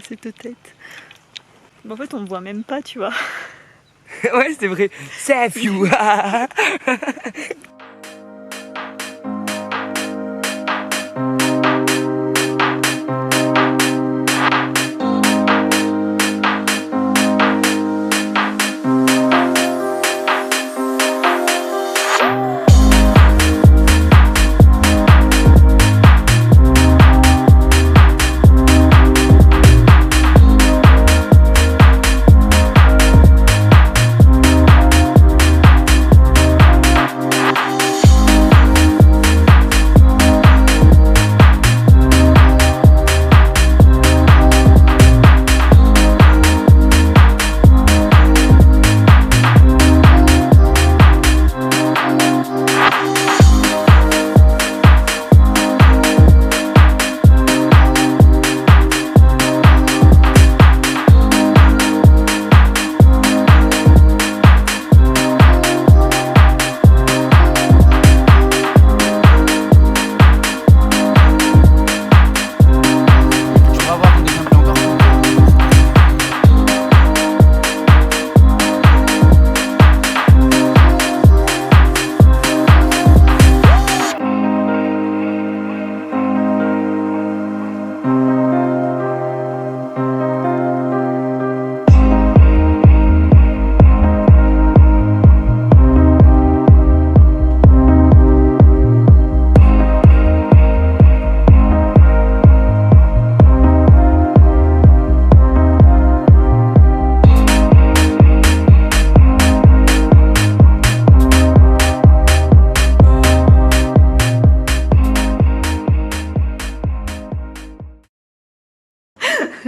C'est peut-être. Mais en fait, on me voit même pas, tu vois. Ouais, c'est vrai. Save you.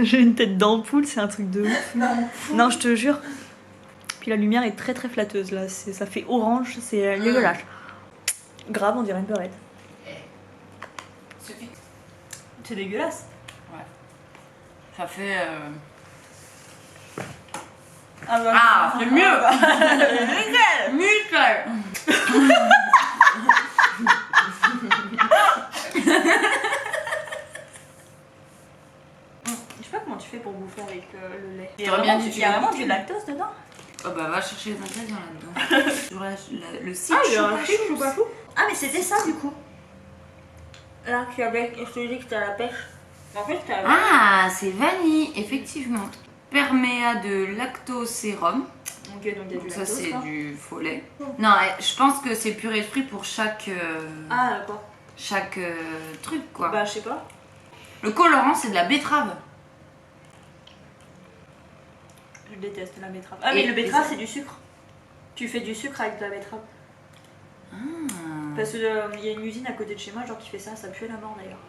J'ai une tête d'ampoule, c'est un truc de ouf. Non, je te jure. Puis la lumière est très très flatteuse là, ça fait orange, c'est dégueulasse. Grave, on dirait une beurette. C'est dégueulasse. Ouais. Ça fait. Ah, c'est mieux. Nickel. Je sais pas comment tu fais pour bouffer avec le lait. T'aurais bien dit Il y a vraiment du lactose dedans. Oh bah va chercher les ingrédients là-dedans. Sur le site chou. Ah mais c'était ça du coup. Là, je te dis que c'était à la pêche. En fait, c'était à la pêche. Ah, c'est vanille, effectivement. Perméa de lactosérum. Ok, donc il y a du lactose. Ça c'est du faux lait. Non, je pense que c'est pur esprit pour chaque Ah d'accord. chaque truc quoi. Bah je sais pas. Le colorant c'est de la betterave. Je déteste la betterave. Ah mais le betterave c'est du sucre. Tu fais du sucre avec de la betterave. Ah. Parce qu'il y a une usine à côté de chez moi genre qui fait ça, ça pue la mort d'ailleurs.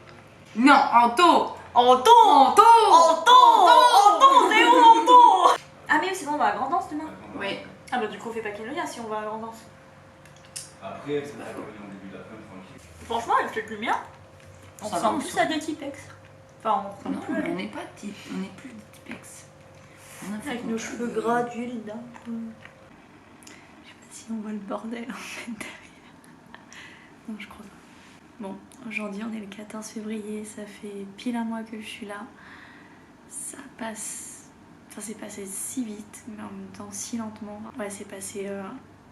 Non, Anto. Anto, c'est où Anto? Ah mais c'est bon, on va à Grand Danse demain. Oui. Ah bah du coup on fait pas qu'il le lien si on va à Grand Danse. Après, ça va revenir au début d'après-midi tranquille. Franchement avec cette lumière, on Ça ressemble va, plus ça. à des Tipex. Enfin on Non, ressemble plus on n'est pas type, on n'est plus de Tipex. On a fait avec nos cheveux gras d'huile d'un peu. Je sais pas si on voit le bordel en fait derrière. Non je crois pas. Bon, aujourd'hui on est le 14 février, ça fait pile un mois que je suis là. Ça passe... Enfin c'est passé si vite, mais en même temps si lentement. Ouais c'est passé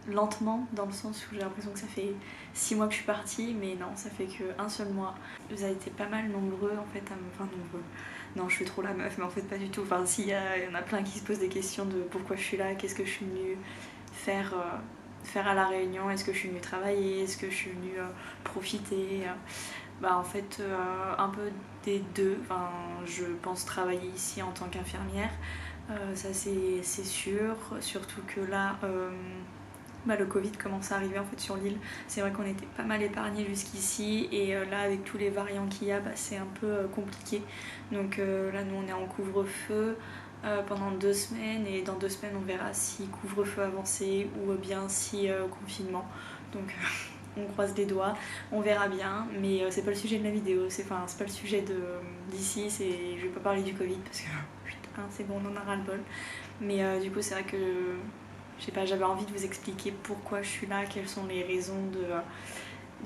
lentement dans le sens où j'ai l'impression que ça fait 6 mois que je suis partie, mais non, ça fait qu'un seul mois. Vous avez été pas mal nombreux en fait à me... Enfin nombreux. Non, je suis trop la meuf, mais en fait pas du tout. Enfin si, il y en a plein qui se posent des questions de pourquoi je suis là, qu'est-ce que je suis venue faire à La Réunion, est-ce que je suis venue travailler, est-ce que je suis venue profiter. Bah en fait un peu des deux. Enfin, je pense travailler ici en tant qu'infirmière, ça c'est sûr, surtout que là le Covid commence à arriver en fait sur l'île. C'est vrai qu'on était pas mal épargnés jusqu'ici et là avec tous les variants qu'il y a, c'est un peu compliqué. Donc là nous on est en couvre-feu pendant 2 semaines et dans 2 semaines on verra si couvre-feu avancé ou bien si confinement. Donc on croise les doigts, on verra bien, mais c'est pas le sujet de la vidéo, c'est pas le sujet d'ici, je vais pas parler du Covid parce que putain c'est bon, on en a ras le bol. Mais du coup c'est vrai que je sais pas, j'avais envie de vous expliquer pourquoi je suis là, quelles sont les raisons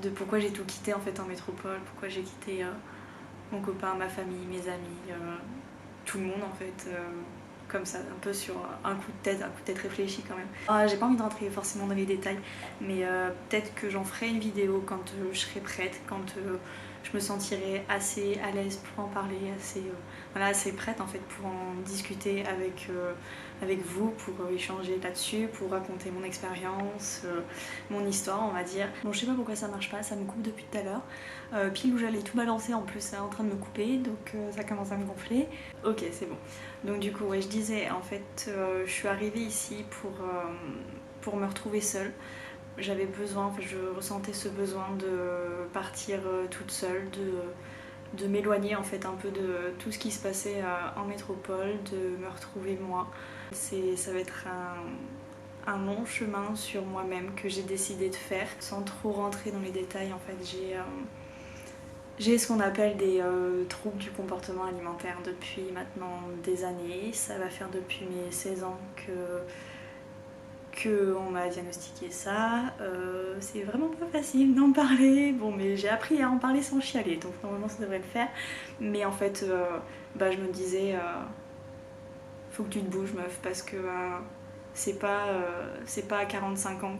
de pourquoi j'ai tout quitté en fait en métropole, pourquoi j'ai quitté mon copain, ma famille, mes amis, tout le monde en fait, comme ça, un peu sur un coup de tête réfléchi quand même. Ah, j'ai pas envie de rentrer forcément dans les détails, mais peut-être que j'en ferai une vidéo quand je serai prête, quand je me sentirai assez à l'aise pour en parler, voilà, assez prête en fait pour en discuter avec vous, pour échanger là-dessus, pour raconter mon expérience, mon histoire on va dire. Bon, je sais pas pourquoi ça marche pas, ça me coupe depuis tout à l'heure. Pile où j'allais tout balancer en plus c'est en train de me couper, donc ça commence à me gonfler. Ok, c'est bon. Donc du coup ouais, je disais en fait je suis arrivée ici pour me retrouver seule. J'avais besoin, enfin, je ressentais ce besoin de partir toute seule, de m'éloigner en fait un peu de tout ce qui se passait en métropole, de me retrouver moi. Ça va être un long chemin sur moi-même que j'ai décidé de faire. Sans trop rentrer dans les détails, en fait, j'ai ce qu'on appelle des troubles du comportement alimentaire depuis maintenant des années. Ça va faire depuis mes 16 ans qu'on m'a diagnostiqué ça. C'est vraiment pas facile d'en parler. Bon, mais j'ai appris à en parler sans chialer, donc normalement ça devrait le faire. Mais en fait, je me disais, faut que tu te bouges, meuf, parce que c'est pas à 45 ans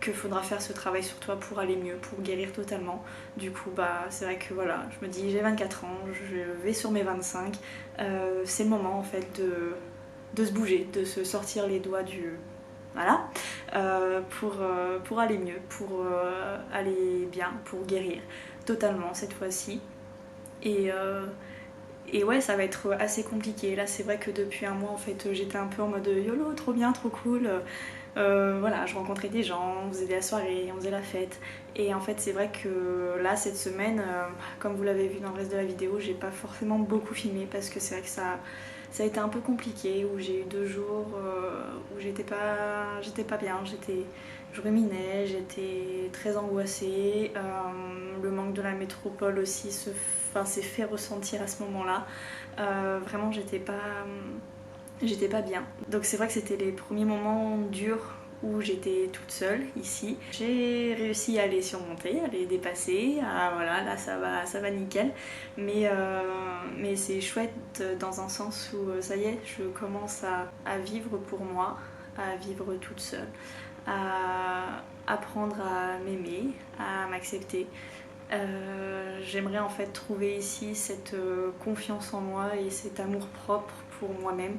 que faudra faire ce travail sur toi pour aller mieux, pour guérir totalement. Du coup, c'est vrai que voilà, je me dis, j'ai 24 ans, je vais sur mes 25. C'est le moment en fait de se bouger, de se sortir les doigts du... Voilà, pour aller mieux, pour aller bien, pour guérir totalement cette fois-ci. Et ouais, ça va être assez compliqué. Là, c'est vrai que depuis un mois, en fait, j'étais un peu en mode YOLO, trop bien, trop cool. Voilà, je rencontrais des gens, on faisait la soirée, on faisait la fête. Et en fait, c'est vrai que là, cette semaine, comme vous l'avez vu dans le reste de la vidéo, j'ai pas forcément beaucoup filmé parce que c'est vrai que ça a été un peu compliqué, où j'ai eu 2 jours où j'étais pas bien, je ruminais, j'étais très angoissée. Le manque de la métropole aussi s'est fait ressentir à ce moment-là. Vraiment, j'étais pas bien. Donc c'est vrai que c'était les premiers moments durs où j'étais toute seule ici. J'ai réussi à les surmonter, à les dépasser, voilà, là ça va nickel. Mais c'est chouette dans un sens où ça y est, je commence à vivre pour moi, à vivre toute seule, à apprendre à m'aimer, à m'accepter. J'aimerais en fait trouver ici cette confiance en moi et cet amour propre pour moi-même.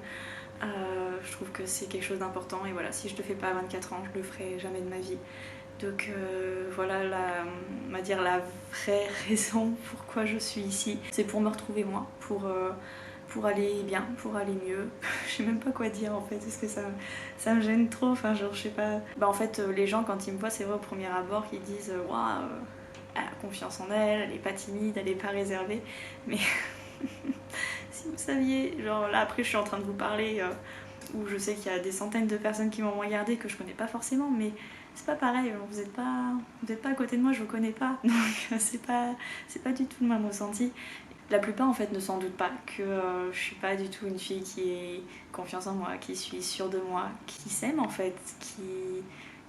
Je trouve que c'est quelque chose d'important et voilà, si je le fais pas à 24 ans, je le ferai jamais de ma vie. Donc voilà, on va dire la vraie raison pourquoi je suis ici, c'est pour me retrouver moi, pour aller bien, pour aller mieux. Je sais même pas quoi dire en fait, parce que ça me gêne trop, enfin genre je sais pas. En fait les gens quand ils me voient, c'est vrai au premier abord qu'ils disent waouh, elle a confiance en elle, elle est pas timide, elle est pas réservée, mais si vous saviez, genre là après je suis en train de vous parler où je sais qu'il y a des centaines de personnes qui m'ont regardé que je connais pas forcément, mais c'est pas pareil, vous êtes pas à côté de moi, je vous connais pas, donc c'est pas du tout le même ressenti. La plupart en fait ne s'en doutent pas que je suis pas du tout une fille qui ait confiance en moi, qui suis sûre de moi, qui s'aime en fait,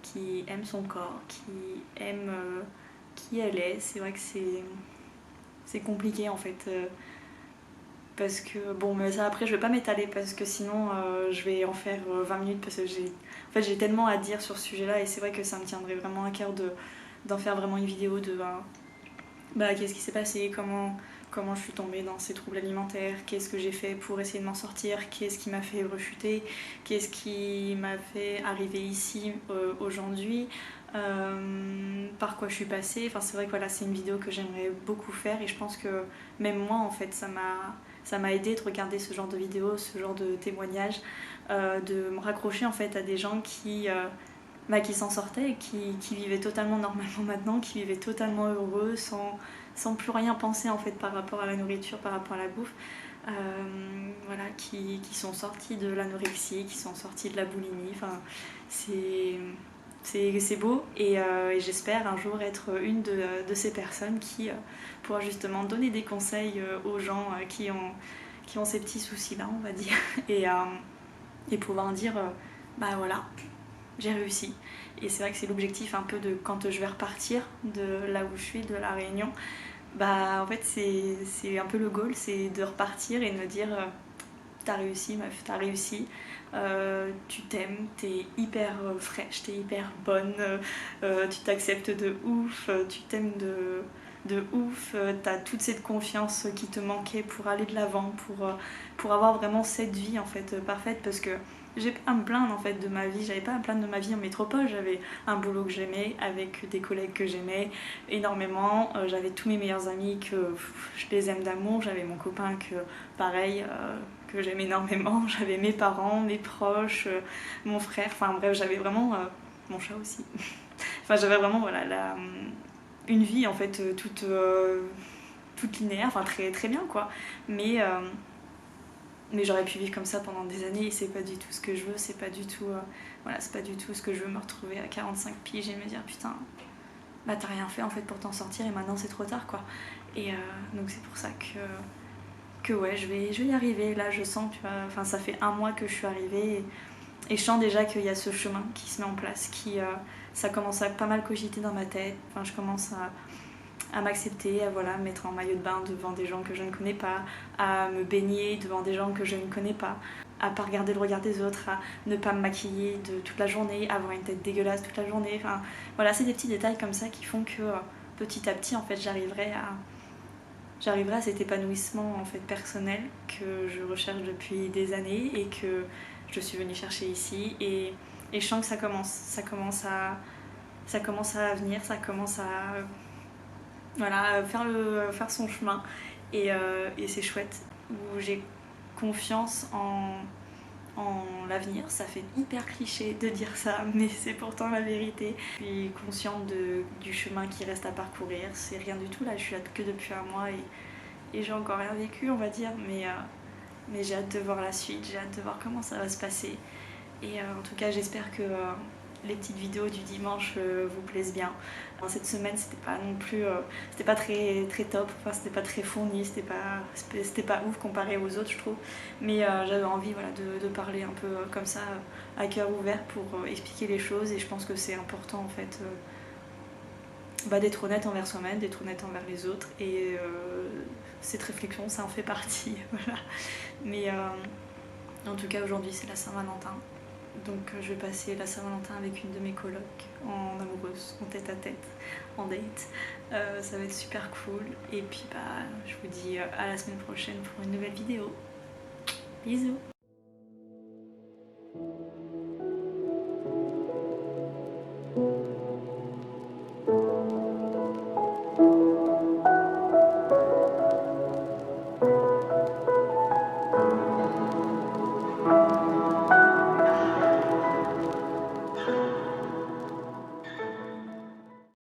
qui aime son corps, qui aime qui elle est. C'est vrai que c'est compliqué en fait. Parce que bon, mais ça après je vais pas m'étaler parce que sinon je vais en faire 20 minutes parce que j'ai tellement à dire sur ce sujet là et c'est vrai que ça me tiendrait vraiment à cœur d'en faire vraiment une vidéo de qu'est-ce qui s'est passé, comment je suis tombée dans ces troubles alimentaires, qu'est-ce que j'ai fait pour essayer de m'en sortir, qu'est-ce qui m'a fait rechuter, qu'est-ce qui m'a fait arriver ici aujourd'hui, par quoi je suis passée. Enfin c'est vrai que voilà, c'est une vidéo que j'aimerais beaucoup faire et je pense que même moi en fait ça m'a aidé de regarder ce genre de vidéos, ce genre de témoignages, de me raccrocher en fait à des gens qui s'en sortaient et qui vivaient totalement normalement maintenant, qui vivaient totalement heureux, sans plus rien penser en fait par rapport à la nourriture, par rapport à la bouffe. Voilà, qui sont sortis de l'anorexie, qui sont sortis de la boulimie. Enfin, c'est beau et j'espère un jour être une de ces personnes qui pourra justement donner des conseils aux gens qui ont ces petits soucis là on va dire et pouvoir dire voilà, j'ai réussi. Et c'est vrai que c'est l'objectif un peu de quand je vais repartir de là où je suis, de la Réunion, bah en fait c'est un peu le goal, c'est de repartir et de me dire t'as réussi meuf, t'as réussi, tu t'aimes, t'es hyper fraîche, t'es hyper bonne, tu t'acceptes de ouf, tu t'aimes de ouf, t'as toute cette confiance qui te manquait pour aller de l'avant, pour avoir vraiment cette vie en fait parfaite, parce que j'ai pas à me plaindre en fait de ma vie, j'avais pas à me plaindre de ma vie en métropole, j'avais un boulot que j'aimais, avec des collègues que j'aimais énormément, j'avais tous mes meilleurs amis que je les aime d'amour, j'avais mon copain que pareil, que j'aime énormément, j'avais mes parents, mes proches, mon frère, enfin bref j'avais vraiment mon chat aussi, enfin j'avais vraiment voilà une vie en fait toute linéaire, enfin très, très bien quoi, mais j'aurais pu vivre comme ça pendant des années et c'est pas du tout ce que je veux, c'est pas du tout voilà, c'est pas du tout ce que je veux, me retrouver à 45 piges et me dire putain bah t'as rien fait en fait pour t'en sortir et maintenant c'est trop tard quoi. Et donc c'est pour ça que ouais je vais y arriver, là je sens, tu vois, enfin ça fait 1 mois que je suis arrivée et je sens déjà qu'il y a ce chemin qui se met en place, ça commence à pas mal cogiter dans ma tête, enfin je commence à m'accepter, à voilà, me mettre en maillot de bain devant des gens que je ne connais pas, à me baigner devant des gens que je ne connais pas, à pas regarder le regard des autres, à ne pas me maquiller toute la journée, avoir une tête dégueulasse toute la journée, enfin voilà, c'est des petits détails comme ça qui font que petit à petit en fait j'arriverai à cet épanouissement en fait personnel que je recherche depuis des années et que je suis venue chercher ici, et je sens que ça commence à venir, ça commence à voilà, faire son chemin, et c'est chouette, où j'ai confiance en l'avenir. Ça fait hyper cliché de dire ça, mais c'est pourtant la vérité. Je suis consciente du chemin qui reste à parcourir, c'est rien du tout là, je suis là que depuis 1 mois et j'ai encore rien vécu on va dire, mais j'ai hâte de voir la suite, j'ai hâte de voir comment ça va se passer, et en tout cas j'espère que les petites vidéos du dimanche vous plaisent bien. Alors, cette semaine c'était pas non plus c'était pas très, très top, enfin c'était pas très fourni, c'était pas ouf comparé aux autres je trouve, mais j'avais envie voilà, de parler un peu comme ça à cœur ouvert pour expliquer les choses, et je pense que c'est important en fait d'être honnête envers soi-même, d'être honnête envers les autres, et cette réflexion ça en fait partie voilà. Mais en tout cas aujourd'hui c'est la Saint-Valentin, donc je vais passer la Saint-Valentin avec une de mes colocs, en amoureuse, en tête à tête, en date. Ça va être super cool, et puis bah je vous dis à la semaine prochaine pour une nouvelle vidéo. Bisous.